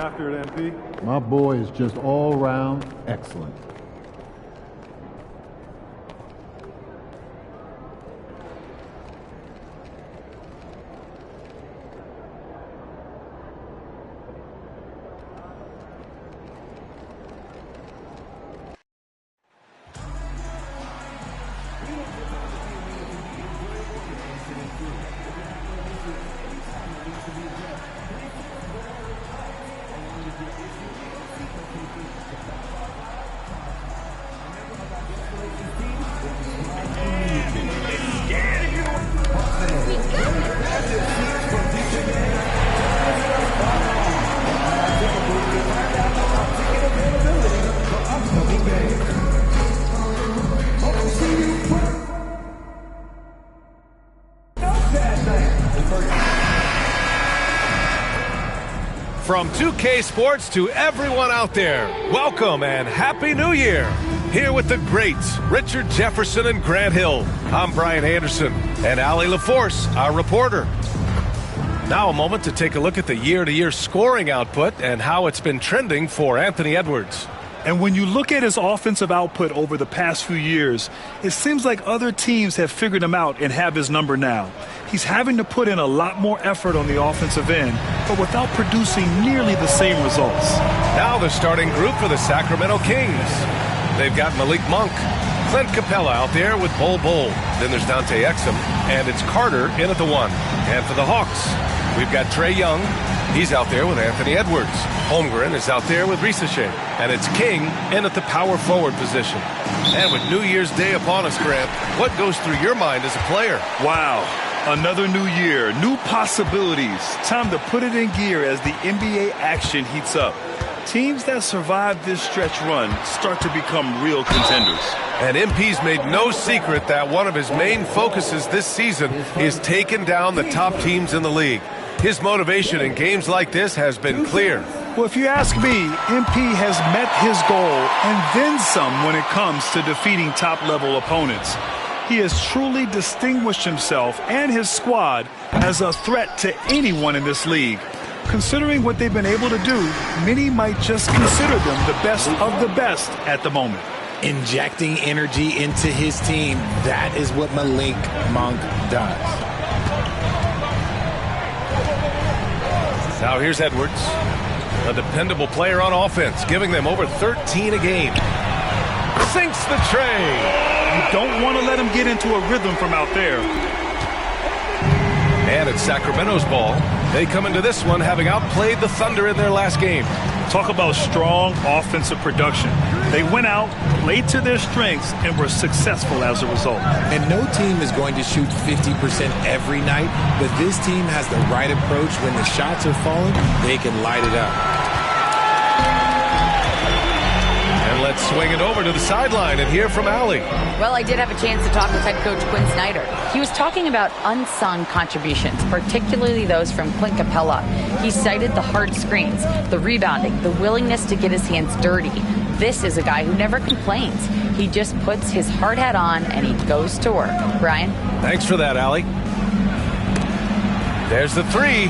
after it, MP? My boy is just all around excellent. From 2K Sports to everyone out there, welcome and Happy New Year. Here with the greats, Richard Jefferson and Grant Hill. I'm Brian Anderson, and Allie LaForce, our reporter. Now a moment to take a look at the year-to-year scoring output and how it's been trending for Anthony Edwards. And when you look at his offensive output over the past few years, it seems like other teams have figured him out and have his number now. He's having to put in a lot more effort on the offensive end, but without producing nearly the same results. Now the starting group for the Sacramento Kings. They've got Malik Monk, Clint Capella out there with Bol Bol. Then there's Dante Exum, and it's Carter in at the 1. And for the Hawks, we've got Trae Young. He's out there with Anthony Edwards. Holmgren is out there with Risache. And it's King in at the power forward position. And with New Year's Day upon us, Grant, what goes through your mind as a player? Wow. Another new year, new possibilities. Time to put it in gear as the NBA action heats up. Teams that survive this stretch run start to become real contenders. And MP's made no secret that one of his main focuses this season is taking down the top teams in the league. His motivation in games like this has been clear. Well, if you ask me, MP has met his goal and then some when it comes to defeating top-level opponents. He has truly distinguished himself and his squad as a threat to anyone in this league. Considering what they've been able to do, many might just consider them the best of the best at the moment. Injecting energy into his team, that is what Malik Monk does. Now here's Edwards, a dependable player on offense, giving them over 13 a game. Sinks the tray. You don't want to let him get into a rhythm from out there. And it's Sacramento's ball. They come into this one having outplayed the Thunder in their last game. Talk about strong offensive production. They went out, played to their strengths, and were successful as a result. And no team is going to shoot 50% every night, but this team has the right approach. When the shots are falling, they can light it up. And let's swing it over to the sideline and hear from Allie. Well, I did have a chance to talk with head coach Quinn Snyder. He was talking about unsung contributions, particularly those from Clint Capella. He cited the hard screens, the rebounding, the willingness to get his hands dirty. This is a guy who never complains. He just puts his hard hat on and he goes to work. Brian? Thanks for that, Allie. There's the 3.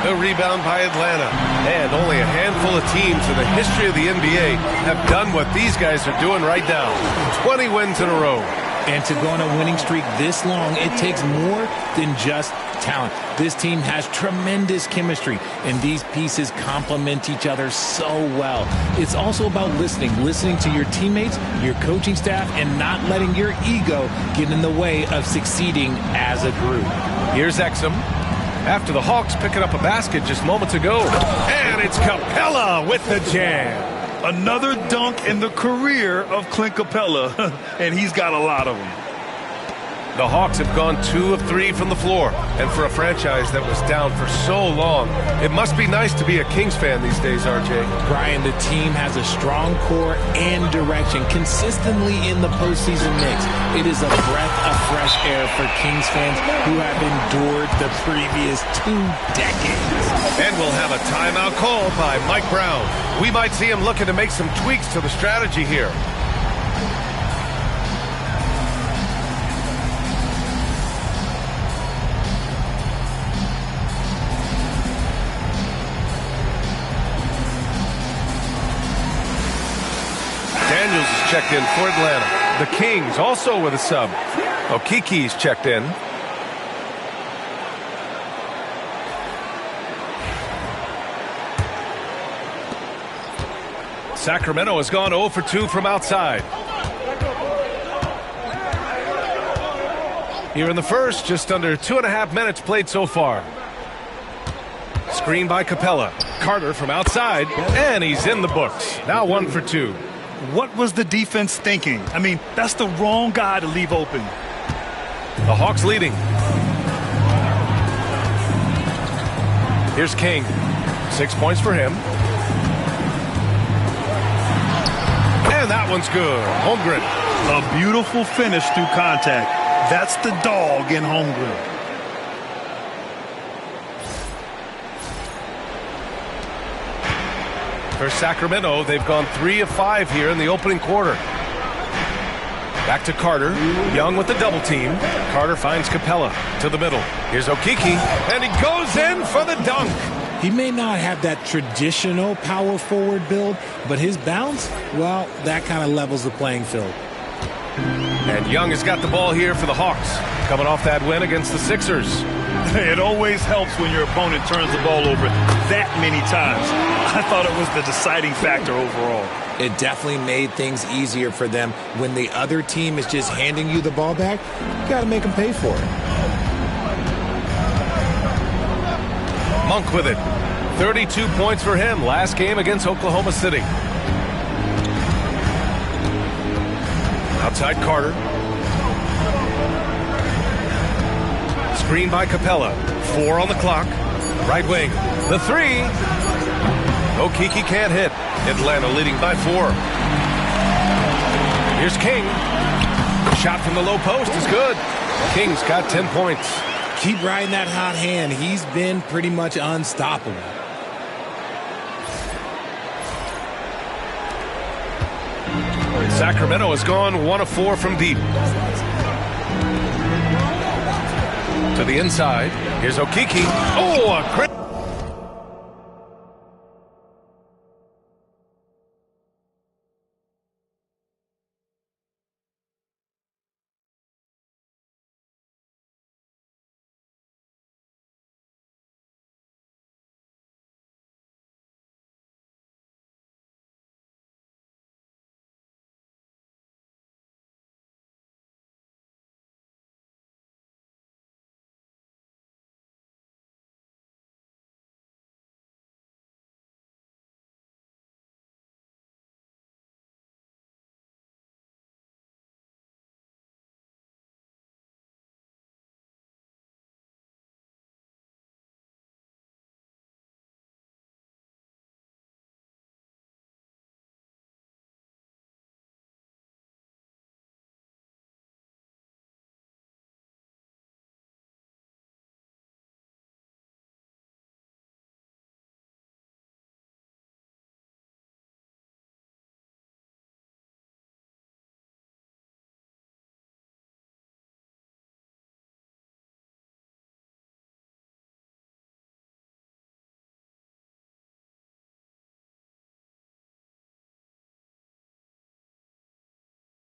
The rebound by Atlanta. And only a handful of teams in the history of the NBA have done what these guys are doing right now. 20 wins in a row. And to go on a winning streak this long, it takes more than just talent. This team has tremendous chemistry, and these pieces complement each other so well. It's also about listening to your teammates, your coaching staff, and not letting your ego get in the way of succeeding as a group. Here's Exum. After the Hawks picking up a basket just moments ago. And it's Capella with the jam. Another dunk in the career of Clint Capella, and he's got a lot of them. The Hawks have gone 2 of 3 from the floor, and for a franchise that was down for so long, it must be nice to be a Kings fan these days, RJ. Brian, the team has a strong core and direction consistently in the postseason mix. It is a breath of fresh air for Kings fans who have endured the previous 2 decades. And we'll have a timeout called by Mike Brown. We might see him looking to make some tweaks to the strategy here. checked in for Atlanta. The Kings also with a sub. Okiki's checked in. Sacramento has gone 0 for 2 from outside. Here in the first, just under 2.5 minutes played so far. Screen by Capella. Carter from outside, and he's in the books. Now 1 for 2. What was the defense thinking? I mean, that's the wrong guy to leave open. The Hawks leading. Here's King. 6 points for him. And that one's good. Holmgren. A beautiful finish through contact. That's the dog in Holmgren. For Sacramento, they've gone 3 of 5 here in the opening quarter. Back to Carter. Young with the double team. Carter finds Capella to the middle. Here's Okiki, and he goes in for the dunk. He may not have that traditional power forward build, but his bounce, well, that kind of levels the playing field. And Young has got the ball here for the Hawks, coming off that win against the Sixers. It always helps when your opponent turns the ball over that many times. I thought it was the deciding factor overall. It definitely made things easier for them. When the other team is just handing you the ball back, you got to make them pay for it. Monk with it. 32 points for him last game against Oklahoma City. Outside Carter. Screen by Capella. 4 on the clock. Right wing. The 3. Okiki can't hit. Atlanta leading by 4. Here's King. Shot from the low post is good. King's got 10 points. Keep riding that hot hand. He's been pretty much unstoppable. Sacramento has gone 1 of 4 from deep. To the inside. Here's Okiki. Oh, a great